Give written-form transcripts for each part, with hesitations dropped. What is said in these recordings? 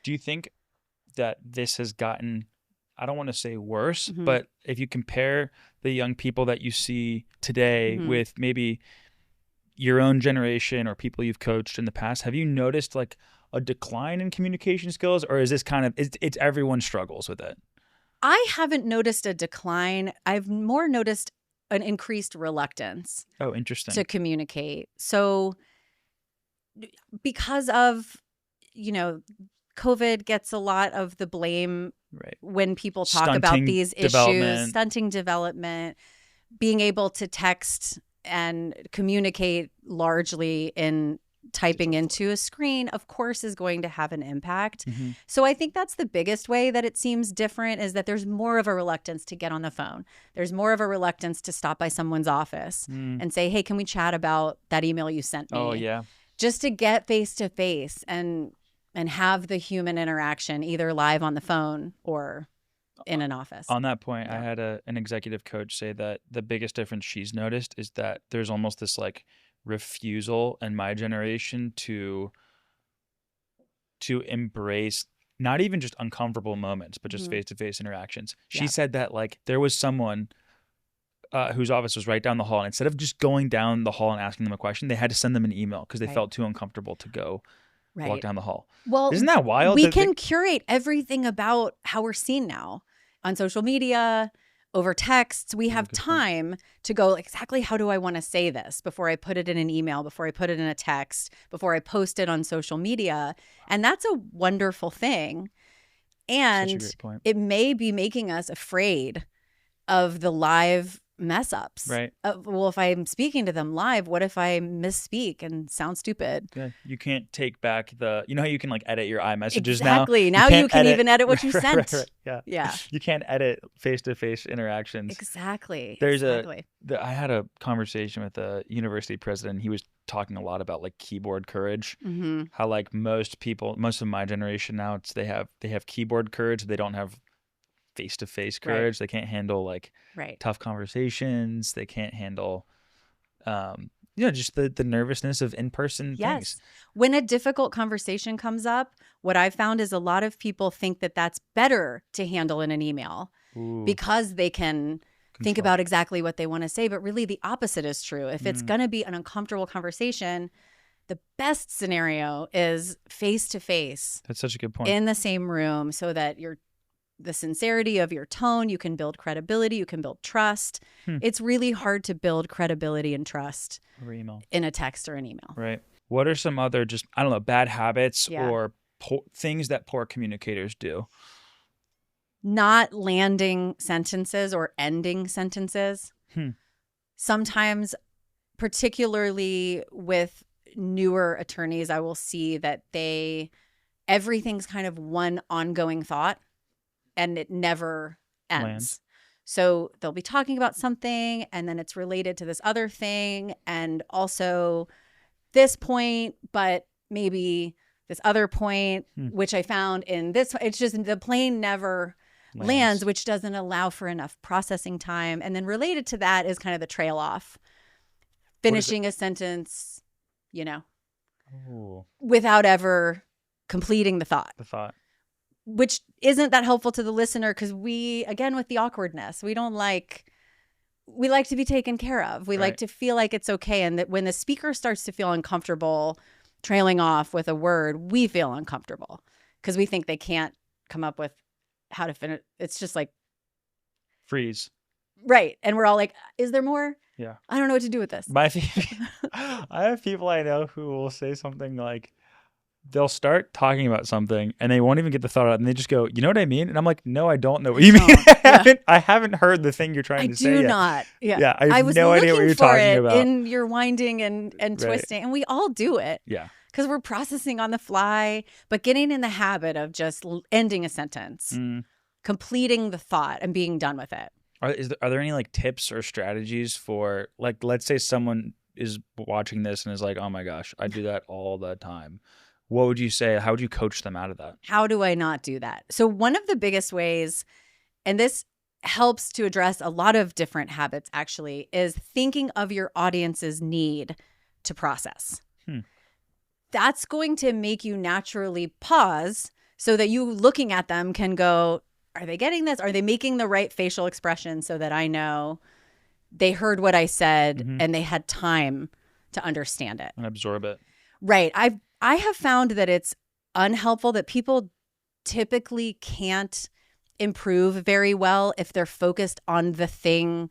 Do you think that this has gotten, I don't want to say worse, Mm-hmm. but if you compare the young people that you see today Mm-hmm. with maybe your own generation or people you've coached in the past, have you noticed like a decline in communication skills, or is this kind of, it's everyone struggles with it? I haven't noticed a decline. I've more noticed an increased reluctance Oh, interesting. to communicate. So because of, COVID gets a lot of the blame Right. when people talk about Stunting these development. issues, stunting development, being able to text and communicate largely in typing into a screen, of course, is going to have an impact. Mm-hmm. So I think that's the biggest way that it seems different, is that there's more of a reluctance to get on the phone. There's more of a reluctance to stop by someone's office and say, hey, can we chat about that email you sent me? Oh, yeah. Just to get face to face and have the human interaction, either live on the phone or in an office. On that point, I had an executive coach say that the biggest difference she's noticed is that there's almost this like refusal in my generation to embrace not even just uncomfortable moments, but just face-to-face interactions. She said that like there was someone whose office was right down the hall, and instead of just going down the hall and asking them a question, they had to send them an email because they felt too uncomfortable to go walk down the hall. Well, isn't that wild? We can curate everything about how we're seen now on social media, over texts. We have time to go, exactly how do I want to say this before I put it in an email, before I put it in a text, before I post it on social media. And that's a wonderful thing. And it may be making us afraid of the live mess ups. Right. Well, if I'm speaking to them live, what if I misspeak and sound stupid? Yeah. You can't take back how you can like edit your iMessages exactly. Now you can even edit what you sent. Right. Yeah. You can't edit face-to-face interactions. Exactly. I had a conversation with a university president. He was talking a lot about like keyboard courage. Mm-hmm. How like most of my generation now, they have keyboard courage. They don't have face-to-face courage. They can't handle like tough conversations. They can't handle just the nervousness of in-person things. When a difficult conversation comes up, what I've found is a lot of people think that that's better to handle in an email because they can think about exactly what they want to say. But really the opposite is true. If it's going to be an uncomfortable conversation, the best scenario is face-to-face. That's such a good point. In the same room, so that the sincerity of your tone, you can build credibility, you can build trust. It's really hard to build credibility and trust over email, in a text or an email. Right. What are some other bad habits or things that poor communicators do? Not landing sentences or ending sentences. Sometimes, particularly with newer attorneys, I will see that everything's kind of one ongoing thought. And it never ends. So they'll be talking about something and then it's related to this other thing and also this point, but maybe this other point, which I found in this. It's just the plane never lands, which doesn't allow for enough processing time. And then related to that is kind of the trail off. Finishing a sentence, without ever completing the thought. Which isn't that helpful to the listener because again, with the awkwardness, we like to be taken care of. We like to feel like it's okay. And that when the speaker starts to feel uncomfortable trailing off with a word, we feel uncomfortable because we think they can't come up with how to finish. It's just like freeze. Right. And we're all like, is there more? Yeah. I don't know what to do with this. I have people I know who will say something like, they'll start talking about something and they won't even get the thought out and they just go, you know what I mean? And I'm like, no, I don't know what you mean. I haven't heard the thing you're trying to say yet. I do not. Yeah. I have no idea what you're talking about. In your winding and twisting. And we all do it. Yeah. Because we're processing on the fly, but getting in the habit of just ending a sentence, completing the thought and being done with it. Are there any like tips or strategies for like, let's say someone is watching this and is like, oh my gosh, I do that all the time. What would you say? How would you coach them out of that? How do I not do that? So one of the biggest ways, and this helps to address a lot of different habits actually, is thinking of your audience's need to process. That's going to make you naturally pause so that you looking at them can go, are they getting this? Are they making the right facial expression so that I know they heard what I said and they had time to understand it and absorb it? Right. I have found that it's unhelpful, that people typically can't improve very well if they're focused on the thing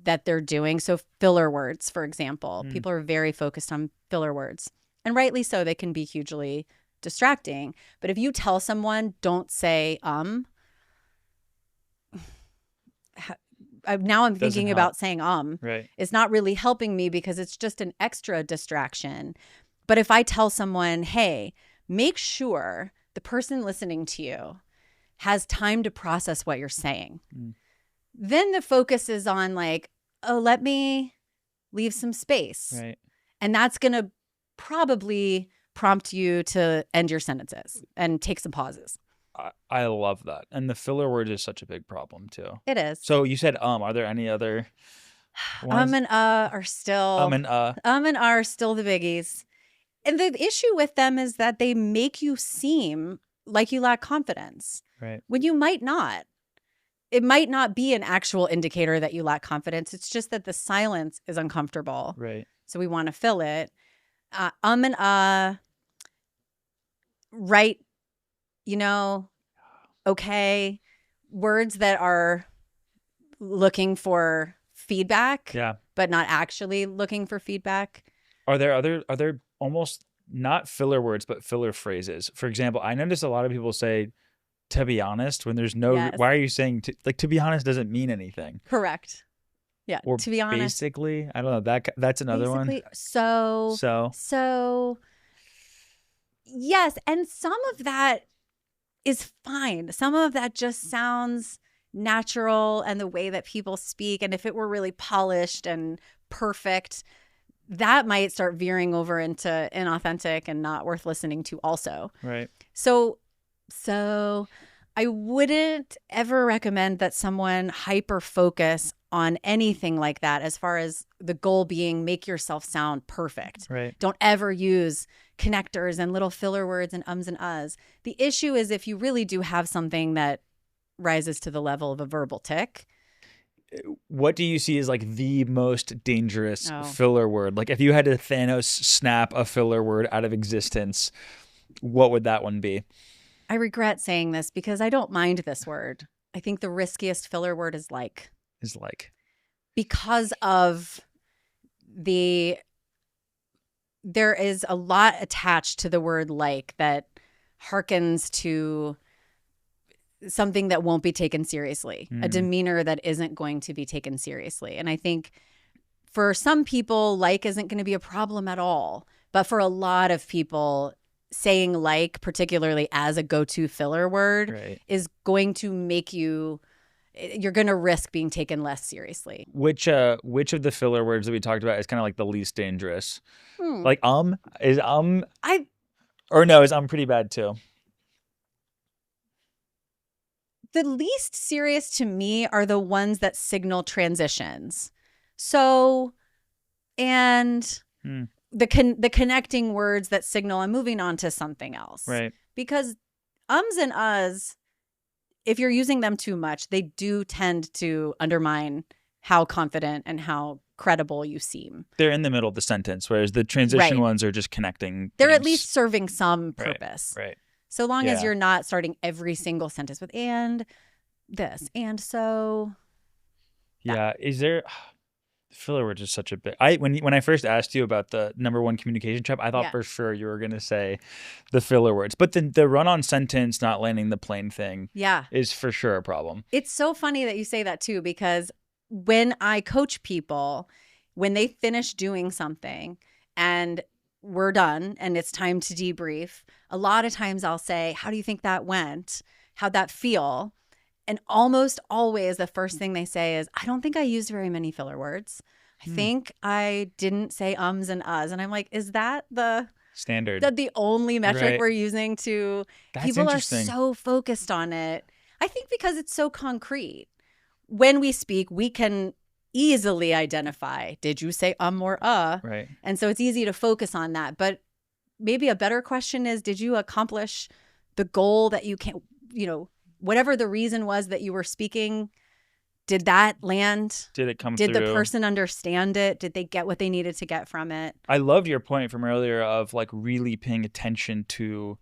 that they're doing. So filler words, for example, people are very focused on filler words, and rightly so. They can be hugely distracting. But if you tell someone, don't say, now I'm thinking about saying, right. It's not really helping me because it's just an extra distraction. But if I tell someone, hey, make sure the person listening to you has time to process what you're saying, then the focus is on like, oh, let me leave some space. Right. And that's going to probably prompt you to end your sentences and take some pauses. I love that. And the filler word is such a big problem too. It is. So you said, are there any other ones? And are still, and are still the biggies. And the issue with them is that they make you seem like you lack confidence. Right. When you might not. It might not be an actual indicator that you lack confidence. It's just that the silence is uncomfortable. Right. So we want to fill it. And right, okay. Words that are looking for feedback, but not actually looking for feedback. Are there almost not filler words, but filler phrases? For example, I notice a lot of people say, to be honest, when there's no, why are you saying, to be honest doesn't mean anything. Correct. Yeah. Or to be honest. Basically, I don't know, that's another one. So yes. And some of that is fine. Some of that just sounds natural and the way that people speak. And if it were really polished and perfect, that might start veering over into inauthentic and not worth listening to also. Right. So I wouldn't ever recommend that someone hyper focus on anything like that, as far as the goal being make yourself sound perfect. Right. Don't ever use connectors and little filler words and ums and uhs. The issue is if you really do have something that rises to the level of a verbal tic. What do you see as like the most dangerous filler word? Like if you had to Thanos snap a filler word out of existence, what would that one be? I regret saying this because I don't mind this word. I think the riskiest filler word is like. Because of there is a lot attached to the word like that harkens to something that won't be taken seriously, a demeanor that isn't going to be taken seriously. And I think for some people, like isn't going to be a problem at all. But for a lot of people, saying like, particularly as a go-to filler word, is going to make you're going to risk being taken less seriously. Which of the filler words that we talked about is kind of like the least dangerous? Like is pretty bad too? The least serious to me are the ones that signal transitions. So, and the connecting words that signal I'm moving on to something else. Right. Because ums and uhs, if you're using them too much, they do tend to undermine how confident and how credible you seem. They're in the middle of the sentence, whereas the transition ones are just connecting. They're at least serving some purpose. Right. So long as you're not starting every single sentence with and this and so. Yeah. Is there filler words is such a big. When I first asked you about the number one communication trap, I thought for sure you were gonna say the filler words, but the run-on sentence not landing the plane thing, is for sure a problem. It's so funny that you say that too, because when I coach people, when they finish doing something and we're done and it's time to debrief, a lot of times I'll say, "How do you think that went? How'd that feel?" And almost always the first thing they say is, "I don't think I used very many filler words. I think I didn't say ums and uhs." And I'm like, is that the standard? The only metric we're using to people are so focused on it. I think because it's so concrete. When we speak, we can easily identify, did you say or Right. And so it's easy to focus on that. But maybe a better question is, did you accomplish the goal that you can't, whatever the reason was that you were speaking, did that land? Did it come through? Did the person understand it? Did they get what they needed to get from it? I loved your point from earlier of like really paying attention to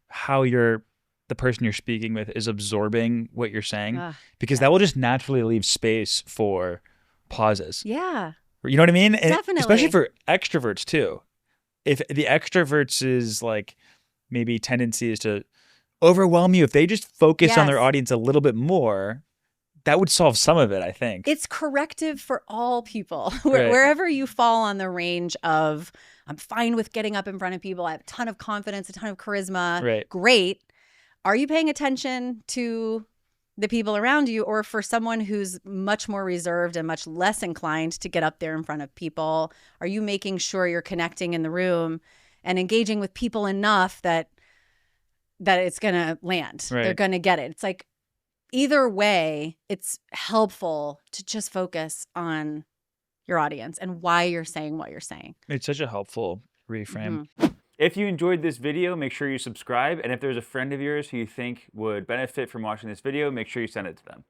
how the person you're speaking with is absorbing what you're saying, because that will just naturally leave space for pauses. Yeah. You know what I mean? And definitely. Especially for extroverts too. If the extroverts is like maybe tendency is to overwhelm you, if they just focus on their audience a little bit more, that would solve some of it, I think. It's corrective for all people. Wherever you fall on the range of, I'm fine with getting up in front of people, I have a ton of confidence, a ton of charisma. Right. Great. Are you paying attention to the people around you, or for someone who's much more reserved and much less inclined to get up there in front of people? Are you making sure you're connecting in the room and engaging with people enough that it's going to land? Right. They're going to get it. It's like, either way, it's helpful to just focus on your audience and why you're saying what you're saying. It's such a helpful reframe. If you enjoyed this video, make sure you subscribe. And if there's a friend of yours who you think would benefit from watching this video, make sure you send it to them.